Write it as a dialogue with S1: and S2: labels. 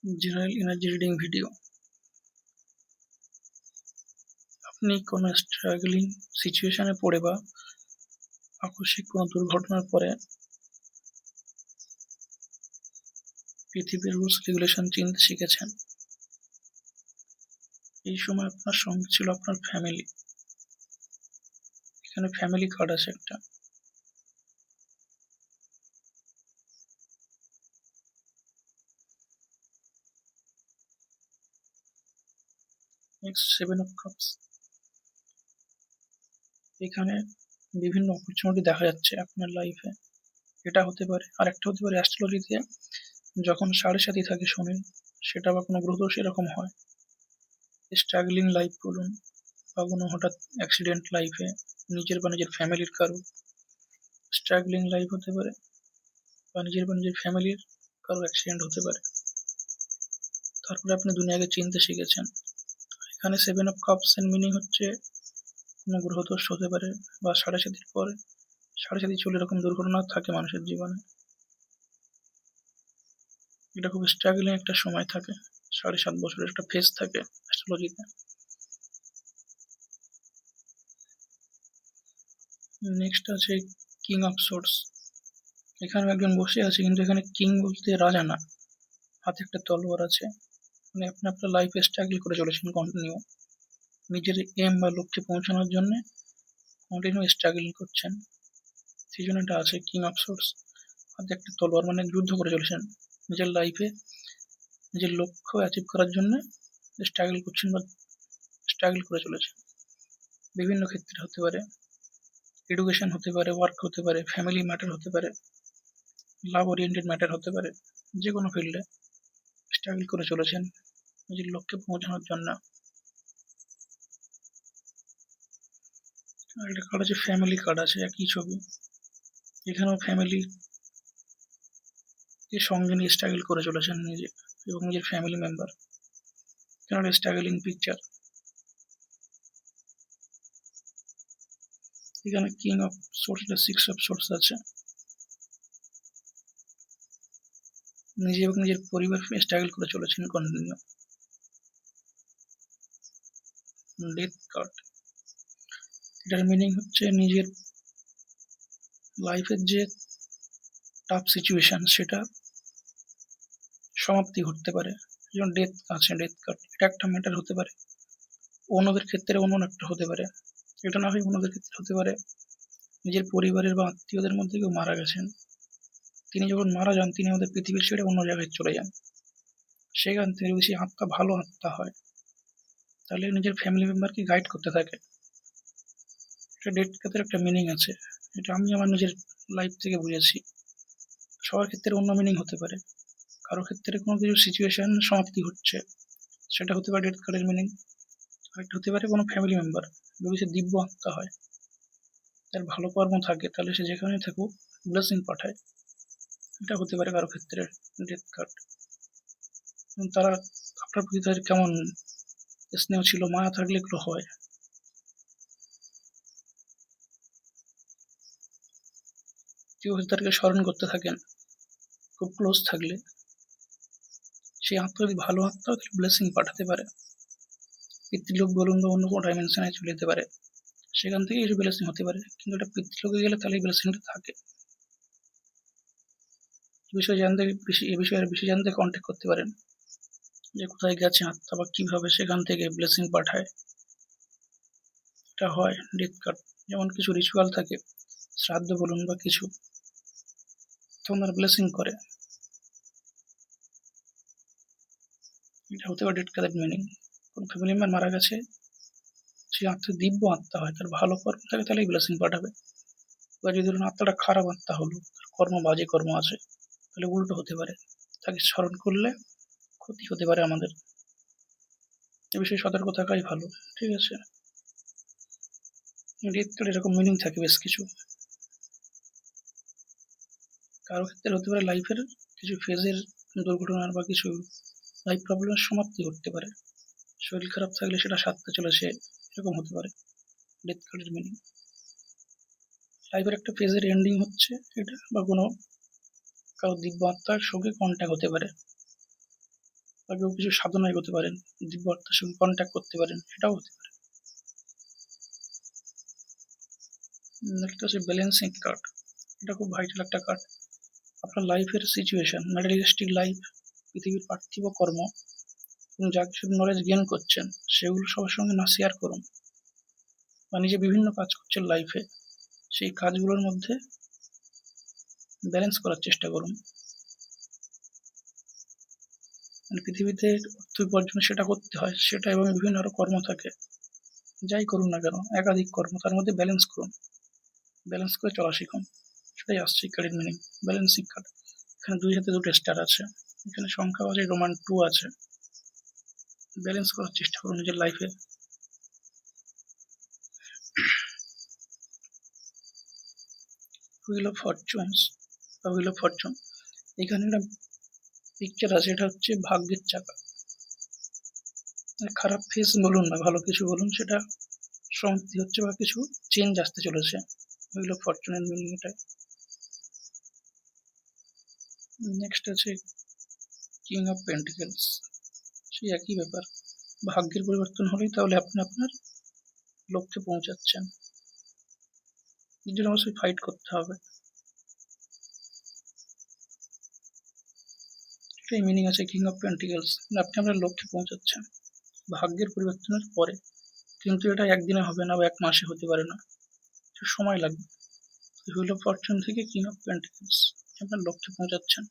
S1: General energy reading video. আপনি কোনো struggling সিচুয়েশনে পড়ে বা আকস্মিক কোনো দুর্ঘটনার পরে পৃথিবীর রুলস রেগুলেশন চিনতে শিখেছেন। এই সময় আপনার সঙ্গে ছিল আপনার ফ্যামিলি। এখানে ফ্যামিলি কার্ড আছে একটা। Next 7 of cups. এখানে বিভিন্ন অপরচুনিটি দেখা যাচ্ছে আপনার লাইফে। এটা হতে পারে, আর একটা হতে পারে অ্যাস্ট্রোলজিতে যখন সাড়ে সাথী থাকে শনি, সেটা বা কোনো গ্রহদোষ এরকম হয়। স্ট্রাগলিং লাইফ বলুন বা কোনো হঠাৎ অ্যাক্সিডেন্ট লাইফে নিজের বা নিজের ফ্যামিলির কারো স্ট্রাগলিং লাইফ হতে পারে, বা নিজের ফ্যামিলির কারো অ্যাক্সিডেন্ট হতে পারে। তারপরে আপনি দুনিয়াকে চিনতে শিখেছেন। এখানে 7 অফ কাপস এর মিনিং হচ্ছে কোনো গ্রহদোষ হতে পারে, বা সাড়ে সাতির পরে সাড়ে সাতি চলে এরকম দুর্ঘটনা থাকে মানুষের জীবনে। এটা খুব স্ট্রাগলিং একটা সময় থাকে, 7.5 বছরের একটা ফেজ থাকে অ্যাস্ট্রোলজিতে। নেক্সট আছে কিং অফ সোর্স। এখানে একজন বসে আছে, কিন্তু এখানে কিং বলতে রাজা না, হাতে একটা তলোয়ার আছে। মানে আপনি আপনার লাইফে স্ট্রাগল করে চলেছেন কন্টিনিউ, নিজের এম বা লক্ষ্যে পৌঁছানোর জন্য কন্টিনিউ স্ট্রাগলিং করছেন। সেই জন্য এটা আছে কিং অফ সোর্স, হাতে একটা তলোয়ার, মানে যুদ্ধ করে চলেছেন নিজের লাইফে, নিজের লক্ষ্য অ্যাচিভ করার জন্য স্ট্রাগল করছেন বা স্ট্রাগল করে চলেছেন। বিভিন্ন ক্ষেত্রে হতে পারে, এডুকেশন হতে পারে, ওয়ার্ক হতে পারে, ফ্যামিলি ম্যাটার হতে পারে, লাভ ওরিয়েন্টেড ম্যাটার হতে পারে। যে কোনো ফিল্ডে স্ট্রাগল করে চলেছেন নিজের লক্ষ্যে পৌঁছানোর জন্য। আর একটা কার্ড আছে ফ্যামিলি কার্ড আছে, একই ছবি। এখানেও ফ্যামিলি কে সঙ্গে নিয়ে স্ট্রাগল করে চলেছেন নিজে এবং নিজের ফ্যামিলি মেম্বার। এখানে স্ট্রাগলিং পিকচার। এখানে king of swords, 6 of swords আছে। নিজে এবং নিজের পরিবার স্ট্রাগল করে চলেছেন কন্টিনিউ। ডেথ কার্ড, এটার মিনিং হচ্ছে নিজের লাইফের যে টাফ সিচুয়েশন সেটা সমাপ্তি ঘটতে পারে। যেমন ডেথ আছে, ডেথ কার্ড, এটা একটা ম্যাটার হতে পারে, অন্যদের ক্ষেত্রে অন্য একটা হতে পারে। এটা না হয় অন্যদের ক্ষেত্রে হতে পারে নিজের পরিবারের বা আত্মীয়দের মধ্যে কেউ মারা গেছেন, তিনি যখন মারা যান তিনি আমাদের পৃথিবীর ছেড়ে অন্য জায়গায় চলে যান। সেখান থেকে যদি সেই আত্মা ভালো আত্মা হয়, তাহলে নিজের ফ্যামিলি মেম্বারকে গাইড করতে থাকে। এটা ডেথ কার্ডের একটা মিনিং আছে, এটা আমি আমার নিজের লাইফ থেকে বুঝেছি। সবার ক্ষেত্রে অন্য মিনিং হতে পারে, কারো ক্ষেত্রে কোনো কিছু সিচুয়েশন সমাপ্তি হচ্ছে, সেটা হতে পারে ডেথ কার্ডের মিনিং। আরেকটা হতে পারে কোনো ফ্যামিলি মেম্বার যদি সে দিব্য আত্মা হয়, তার ভালো কর্ম থাকে, তাহলে সে যেখানে থাকুক ব্লেসিং পাঠায়। এটা হতে পারে কারো ক্ষেত্রে ডেথ কার্ড। তারা আপনার প্রতি তাদের কেমন স্নেহ ছিল, মায়া থাকলে এগুলো হয়। কেউ হয়তো তাদেরকে স্মরণ করতে থাকেন, খুব ক্লোজ থাকলে সেই আত্মা যদি ভালো আত্মা হয়, তাহলে ব্লেসিং পাঠাতে পারে। পিতৃলোক বলুন বা অন্য কোনো ডাইমেনশনে চলে যেতে পারে, সেখান থেকে কিছু ব্লেসিং হতে পারে, কিন্তু এটা পিতৃলোকে গেলে তাহলে এই ব্লেসিংটা থাকে। এই বিষয়ে জানতে বেশি জানতে কন্ট্যাক্ট করতে পারেন, যে কোথায় গেছে আত্মা বা কিভাবে সেখান থেকে ব্লেসিং পাঠায়। এটা হয় ডেথ কার্ড। যেমন কিছু রিচুয়াল থাকে, শ্রাদ্ধ বলুন বা কিছু, তখন তারা ব্লেসিং করে। এটা হতে পারে ডেথ কার্ডের মিনিং। কোন ফ্যামিলি মেম্বার মারা গেছে, সেই আত্মা দিব্য আত্মা হয়, তার ভালো কর্ম থাকে, তাহলে এই ব্লেসিং পাঠাবে। বা যদি ধরুন আত্মাটা খারাপ আত্মা হলো, তার কর্ম বাজে কর্ম আছে, তাহলে উল্টো হতে পারে, তাকে স্মরণ করলে ক্ষতি হতে পারে আমাদের। এ বিষয়ে সতর্ক থাকাই ভালো। ঠিক আছে, ডেথ কার্ড এরকম মিনিং থাকে বেশ কিছু। কারো ক্ষেত্রে হতে পারে লাইফের কিছু ফেজের দুর্ঘটনার বা কিছু লাইফ প্রবলেমের সমাপ্তি ঘটতে পারে। শরীর খারাপ থাকলে সেটা সারতে চলেছে, এরকম হতে পারে ডেথ কার্ডের মিনিং। লাইফের একটা ফেজের এন্ডিং হচ্ছে এটা, বা কোনো কারো দিব্য আত্মার সঙ্গে কন্ট্যাক্ট হতে পারে। বা কেউ কিছু সাধনা এগোতে পারেন, দিব্য আত্মার সঙ্গে কন্ট্যাক্ট করতে পারেন, সেটাও হতে পারে। নেক্সট হচ্ছে ব্যালেন্সিং কার্ড। এটা খুব ভাইটাল একটা কার্ড। আপনার লাইফের সিচুয়েশন, ম্যাটেরিয়ালিস্টিক লাইফ, পৃথিবীর পার্থিব কর্ম এবং যা কিছু নলেজ গেইন করছেন সেগুলো সবার সঙ্গে না শেয়ার করুন, বা নিজে বিভিন্ন কাজ করছেন লাইফে, সেই কাজগুলোর মধ্যে ব্যালেন্স করার চেষ্টা করুন। মানে পৃথিবীতে অর্থ উপার্জনে সেটা করতে হয়, সেটা এবং বিভিন্ন আরো কর্ম থাকে, যাই করুন না কেন, একাধিক কর্ম, তার মধ্যে ব্যালেন্স করুন, ব্যালেন্স করে চলা শিখুন। সেটাই আসছে এই কার্ডের মিনিং, ব্যালেন্সিং কার্ড। এখানে 2 হাতে 2টা স্টার আছে, এখানে সংখ্যা আছে, রোমান 2 আছে। ব্যালেন্স করার চেষ্টা করুন নিজের লাইফে। হুইল অফ ফরচুনস বা হুইল অফ ফরচুন, এখানে একটা পিকচার আছে, এটা হচ্ছে ভাগ্যের চাকা। মানে খারাপ ফেস বলুন না, ভালো কিছু বলুন, সেটা সমাপ্তি হচ্ছে বা কিছু চেঞ্জ আসতে চলেছে। হুইল অফ ফরচুনের মিনিং এটাই। নেক্সট আছে কিং অফ পেন্টিকেলস। সেই একই ব্যাপার, ভাগ্যের পরিবর্তন হলেই তাহলে আপনি আপনার লক্ষ্যে পৌঁছাচ্ছেন, এর জন্য অবশ্যই ফাইট করতে হবে। এটাই মিনিং আছে কিং অফ পেন্টিকেলস, আপনি আপনার লক্ষ্যে পৌঁছাচ্ছেন ভাগ্যের পরিবর্তনের পরে। কিন্তু এটা একদিনে হবে না বা এক মাসে হতে পারে না, একটু সময় লাগবে। হুইল অফ ফরচুন থেকে কিং অফ পেন্টিকেলস, আপনার লক্ষ্যে পৌঁছাচ্ছেন।